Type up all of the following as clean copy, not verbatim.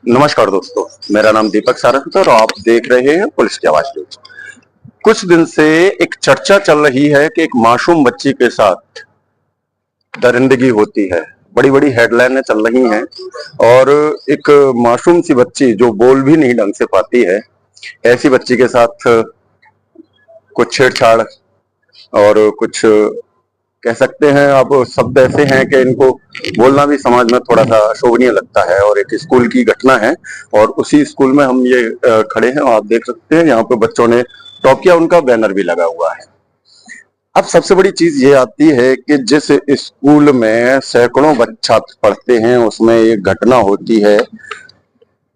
नमस्कार दोस्तों, मेरा नाम दीपक सारस्वत और आप देख रहे हैं पुलिस की आवाज न्यूज। कुछ दिन से एक चर्चा चल रही है कि एक मासूम बच्ची के साथ दरिंदगी होती है। बड़ी बड़ी हेडलाइनें चल रही हैं और एक मासूम सी बच्ची जो बोल भी नहीं ढंग से पाती है, ऐसी बच्ची के साथ कुछ छेड़छाड़ और कुछ कह सकते हैं आप शब्द ऐसे हैं कि इनको बोलना भी समाज में थोड़ा सा अशोभनीय लगता है। और एक स्कूल की घटना है और उसी स्कूल में हम ये खड़े हैं और आप देख सकते हैं यहाँ पे बच्चों ने टॉकिया उनका बैनर भी लगा हुआ है। अब सबसे बड़ी चीज ये आती है कि जिस स्कूल में सैकड़ों छात्र पढ़ते हैं उसमें एक घटना होती है।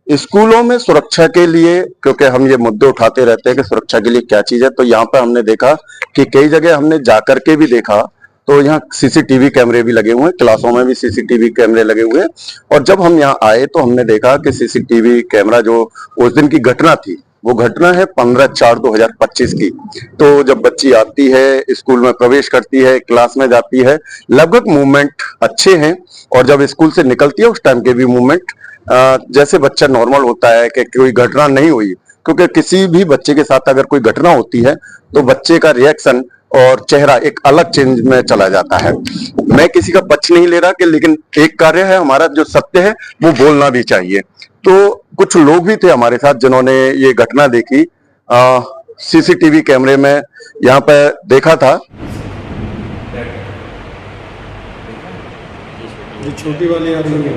स्कूलों में सुरक्षा के लिए, क्योंकि हम ये मुद्दे उठाते रहते हैं कि सुरक्षा के लिए क्या चीज है, तो यहाँ पे हमने देखा कि कई जगह हमने जाकर के भी देखा तो यहाँ सीसीटीवी कैमरे भी लगे हुए हैं, क्लासों में भी सीसीटीवी कैमरे लगे हुए हैं। और जब हम यहाँ आए तो हमने देखा कि सीसीटीवी कैमरा जो उस दिन की घटना थी वो घटना है 15/4/2025 की। तो जब बच्ची आती है, स्कूल में प्रवेश करती है, क्लास में जाती है, लगभग मूवमेंट अच्छे हैं और जब स्कूल से निकलती है उस टाइम के भी मूवमेंट जैसे बच्चा नॉर्मल होता है कि कोई घटना नहीं हुई। क्योंकि किसी भी बच्चे के साथ अगर कोई घटना होती है तो बच्चे का रिएक्शन और चेहरा एक अलग चेंज में चला जाता है। मैं किसी का पक्ष नहीं ले रहा कि, लेकिन एक कार्य है हमारा, जो सत्य है वो बोलना भी चाहिए। तो कुछ लोग भी थे हमारे साथ जिन्होंने ये घटना देखी, सीसीटीवी कैमरे में यहाँ पे देखा था। ये छोटी वाली आ रही है।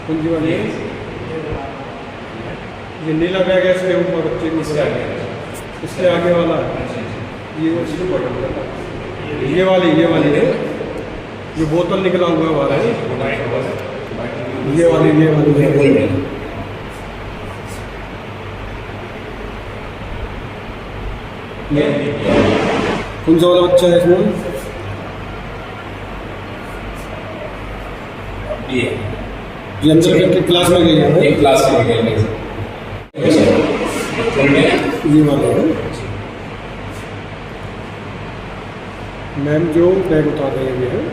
कौन सी वाली है? ये नीला बैग है, इसके ऊपर बच्चे को इसके आगे वाला है। ये वाली है जो बोतल निकला हुआ वाला है। ये वाली कौन सा वाला बच्चा है इसमें? ये अंदर के क्लास में गई है, एक क्लास में गई है। ये वाला है मैम जो बैग उतार रहे हैं।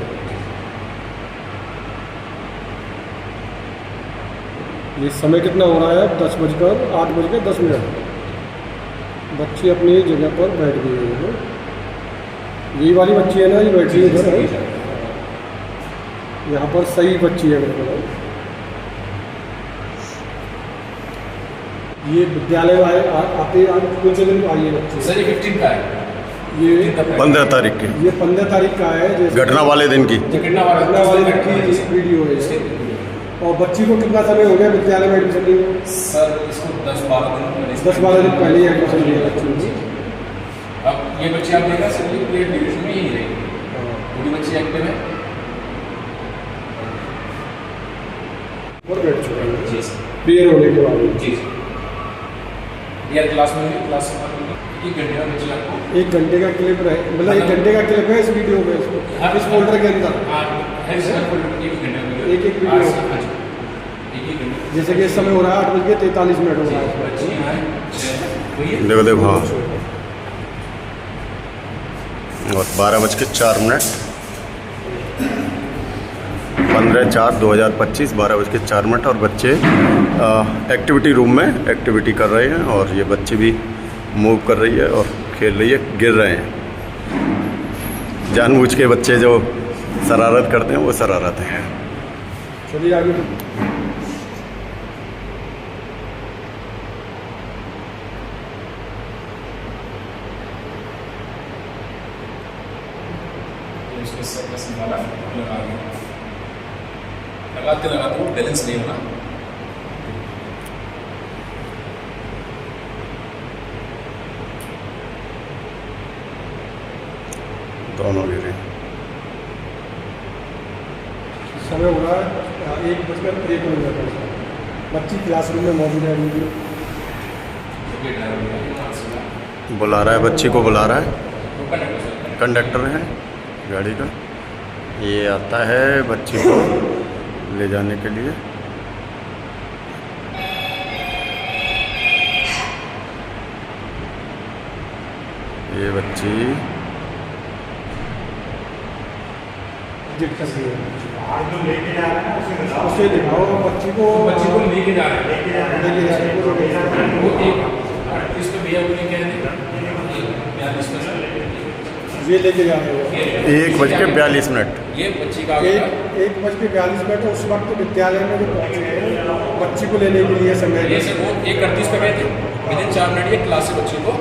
ये समय कितना हो रहा है? 10:08:10। बच्ची अपनी जगह पर बैठ गई है। यही वाली बच्ची है ना, ये बैठी है यहाँ पर। सही बच्ची है बिल्कुल। ये विद्यालय आते कौन से दिन आई है बच्ची? सर ये 15 का है। ये 15 तारीख की। ये 15 तारीख का है, घटना वाले दिन की। घटना वाले दिन की वीडियो है। और बच्ची को कितना समय हो गया विद्यालय में एडमिशन लिए? सर इसको 10-12 दिन पहले ही एडमिशन लिया बच्ची। अब ये बच्ची आप देखा सर ये प्लेट डिवीजन में ही रहेगी, पूरी बच्ची एक्टिव है और बैठ चुका है जी सर। क्लियर होने के बाद जी यार क्लास में 1 घंटे का बच्चे आपको 1 घंटे का क्लिप है, मतलब 1 घंटे का क्लिप है इस वीडियो में, इस फोल्डर के अंदर है सर। 1 घंटे एक वीडियो। जैसे कि इस समय हो रहा है 8:43 हो रहा है। देखो हाँ, और 12:04 15/4/2025 12:04 और बच्चे एक्टिविटी रूम में एक्टिविटी कर रहे हैं और ये बच्चे भी मूव कर रही है और खेल रही है, गिर रहे हैं। जानबूझ के बच्चे जो शरारत करते हैं वो शरारत है। चलिए आगे। लगाते बैलेंस नहीं होना। दोनों गिरे। समय हो रहा है 1:01 बच्ची क्लासरूम में मौजूद है। बुला रहा है, बच्ची को बुला रहा है, कंडक्टर है गाड़ी का। ये आता है बच्ची को ले जाने के लिए। ये बच्ची दिक्कत है, उसे दिखाओ बच्ची को लेके जा रहे हैं वो एक 38 पे भैया बोले क्या है 42 पे सर ये लेके जा रहे हो 1:42। ये बच्ची का आ गया 1:42 उस वक्त विद्यालय में जो पहुंचे हैं बच्ची को लेने के लिए समय ये से वो 1:38 पे गए थे, विदिन 4 मिनट ये क्लास से बच्ची को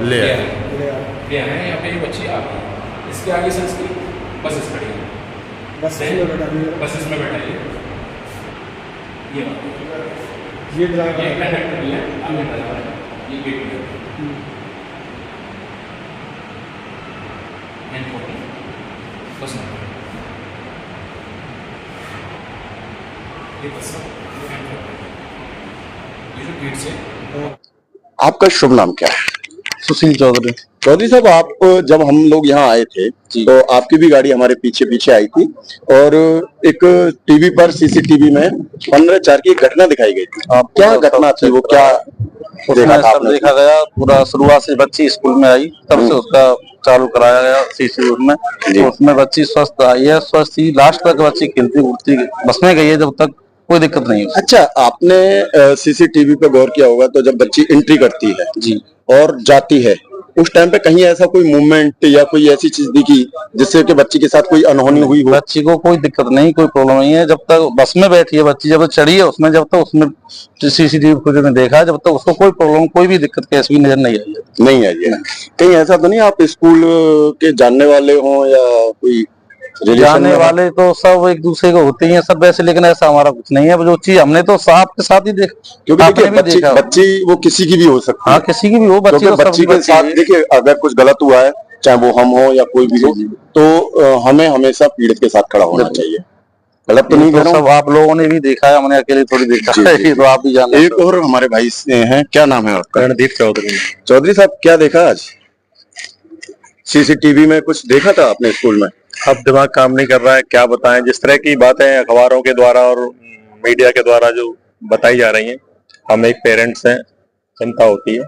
ले आए। ले आए। यहाँ पे ये बच्ची आ गई, इसके आगे से इसकी बसेस खड़ी है, बस में बैठा दिया, बसेस में बैठा है ये ये ड्राइवर ये कंडक्टर भी है, आगे ड्राइवर है, ये गेट भी है N14 बस नंबर ये बस ये जो गेट से। आपका शुभ नाम क्या है? सुशील चौधरी। चौधरी साहब, आप जब हम लोग यहाँ आए थे तो आपकी भी गाड़ी हमारे पीछे पीछे आई थी और एक टीवी पर सीसीटीवी में 15/4 की एक घटना दिखाई गई थी। क्या घटना थी वो, क्या उसमें देखा था सब आपने? देखा गया, पूरा शुरुआत से बच्ची स्कूल में आई तब से उसका चालू कराया गया सीसीटीवी में। तो उसमें बच्ची स्वस्थ आई है, स्वस्थ ही लास्ट तक बच्ची खेलती उड़ती बस में गई है, जब तक कोई दिक्कत नहीं है। अच्छा, आपने सीसीटीवी पे गौर किया होगा तो जब बच्ची एंट्री करती है जी, और जाती है उस टाइम पे कहीं ऐसा कोई मूवमेंट या कोई ऐसी चीज दिखी जिससे कि बच्ची के साथ कोई अनहोनी हुई हो? बच्ची को कोई दिक्कत नहीं, कोई प्रॉब्लम नहीं है। जब तक बस में बैठी है बच्ची, जब तक चढ़ी है उसमें, जब तक उसमें सीसीटीवी फुटेज में देखा, जब तक उसको कोई प्रॉब्लम, कोई भी दिक्कत कैसे भी नजर नहीं आई है। नहीं आई है। कहीं ऐसा तो नहीं आप स्कूल के जानने वाले हो या कोई रिलेशन जाने में? वाले तो सब एक दूसरे को होते ही हैं सब वैसे, लेकिन ऐसा हमारा कुछ नहीं है। जो चीज हमने तो साहब के साथ ही क्योंकि आपने देखिए भी बच्ची देखा। बच्ची वो किसी की भी हो सकती हाँ, है, किसी की भी हो बच्ची, क्योंकि तो बच्ची सबकी के साथ है। देखिए अगर कुछ गलत हुआ है चाहे वो हम हो या कोई भी हो तो हमें हमेशा पीड़ित के साथ खड़ा होना चाहिए। गलत तो नहीं तो कह रहा सब आप लोगों ने भी देखा है, हमने अकेले थोड़ी देखा जी, है, जी, ये तो आप भी हूँ। जानते एक और हमारे भाई हैं, क्या नाम है आपका? रणदीप चौधरी। चौधरी साहब, क्या देखा आज सीसीटीवी में? कुछ देखा था आपने स्कूल में? अब दिमाग काम नहीं कर रहा है, क्या बताएं। जिस तरह की बातें अखबारों के द्वारा और मीडिया के द्वारा जो बताई जा रही हैं, हम एक पेरेंट्स हैं, चिंता होती है।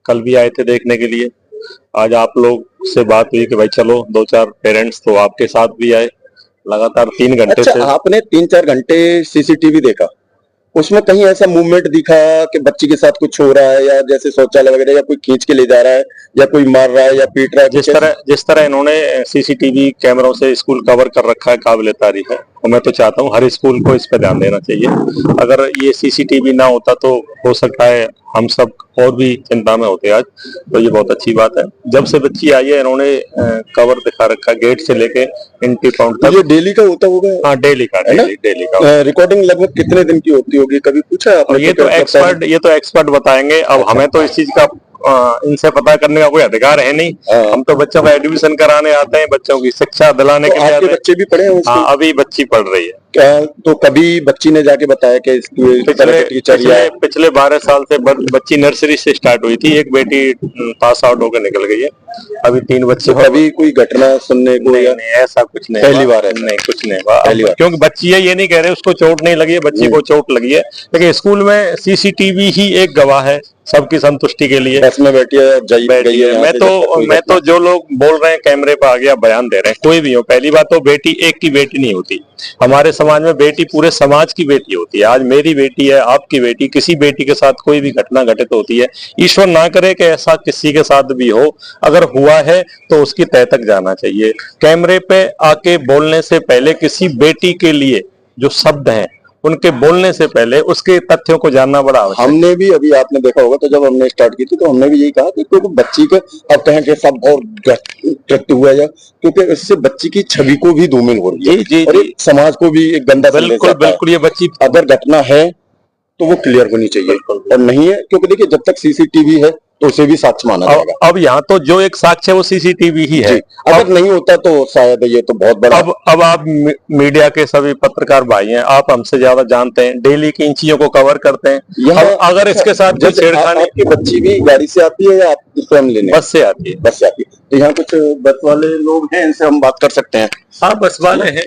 कल भी आए थे देखने के लिए, आज आप लोग से बात हुई कि भाई चलो 2-4 पेरेंट्स तो आपके साथ भी आए। लगातार 3 घंटे अच्छा, से आपने 3-4 घंटे सीसीटीवी देखा, उसमें कहीं ऐसा मूवमेंट दिखा कि बच्ची के साथ कुछ हो रहा है या जैसे शौचालय वगैरह या कोई खींच के ले जा रहा है या कोई मार रहा है या पीट रहा है? जिस तरह इन्होंने सीसीटीवी कैमरों से स्कूल कवर कर रखा है, काबिल तारीफ है। और मैं तो चाहता हूँ हर स्कूल को इस पर ध्यान देना चाहिए। अगर ये सीसीटीवी ना होता तो हो सकता है हम सब और भी चिंता में होते आज। तो ये बहुत अच्छी बात है। जब से बच्ची आई है इन्होंने कवर दिखा रखा, गेट से लेके एंट्री पॉइंट तक। ये डेली का होता होगा? हाँ, डेली का, डेली का। रिकॉर्डिंग लगभग कितने दिन की होती होगी, कभी पूछा आपने? और ये तो एक्सपर्ट बताएंगे। अब हमें तो इस चीज का इनसे पता करने का कोई अधिकार है नहीं। हम तो बच्चों का एडमिशन कराने आते हैं, बच्चों की शिक्षा दिलाने के लिए आते हैं। बच्चे भी पढ़े हैं? हाँ, अभी बच्ची पढ़ रही है। तो कभी बच्ची ने जाके बताया कि पिछले 12 साल से बच्ची नर्सरी से स्टार्ट हुई थी। एक बेटी पास आउट होकर निकल गई है, अभी 3 बच्चे। कभी कोई घटना सुनने को? नहीं, ऐसा कुछ नहीं, पहली बार है? नहीं, कुछ नहीं हुआ। पहली बार? क्योंकि बच्ची है, ये नहीं कह रहे उसको चोट नहीं लगी है, बच्ची को चोट लगी है। लेकिन स्कूल में सीसीटीवी ही एक गवाह है सबकी संतुष्टि के लिए। बस में बैठी है, मैं तो जो लोग बोल रहे हैं कैमरे पर आ गया बयान दे रहे हैं, कोई भी हो। पहली बात तो बेटी एक की बेटी नहीं होती, हमारे समाज में बेटी पूरे समाज की बेटी होती है। आज मेरी बेटी है, आपकी बेटी, किसी बेटी के साथ कोई भी घटना घटित होती है, ईश्वर ना करे कि ऐसा किसी के साथ भी हो। अगर हुआ है तो उसकी तह तक जाना चाहिए। कैमरे पे आके बोलने से पहले किसी बेटी के लिए जो शब्द हैं उनके बोलने से पहले उसके तथ्यों को जानना बड़ा आवश्यक है। हमने भी, अभी आपने देखा होगा तो जब हमने स्टार्ट की थी तो हमने भी यही कहा कि क्योंकि बच्ची के अब कहें कि सब और कृत्य हुआ है, क्योंकि इससे बच्ची की छवि को भी धूमिल हो रही है। जी, और समाज को भी एक गंदा संदेश आता है। बिल्कुल। ये बच्ची अगर घटना है तो वो क्लियर होनी चाहिए, और नहीं है क्योंकि देखिए जब तक सीसीटीवी है तो उसे भी साक्ष्य माना जाएगा। अब यहाँ तो जो एक साक्ष्य है वो सीसीटीवी ही है। अगर नहीं होता तो शायद ये तो बहुत बड़ा। अब आप मीडिया के सभी पत्रकार भाई हैं, आप हमसे ज्यादा जानते हैं, डेली की इन चीजों को कवर करते हैं। अगर इसके साथ कोई छेड़खानी। आपकी बच्ची भी गाड़ी से आती है या आप स्वयं लेने? बस से आती है। बस से आती है। तो यहाँ कुछ बस वाले लोग हैं, इनसे हम बात कर सकते हैं? हाँ, बस वाले हैं।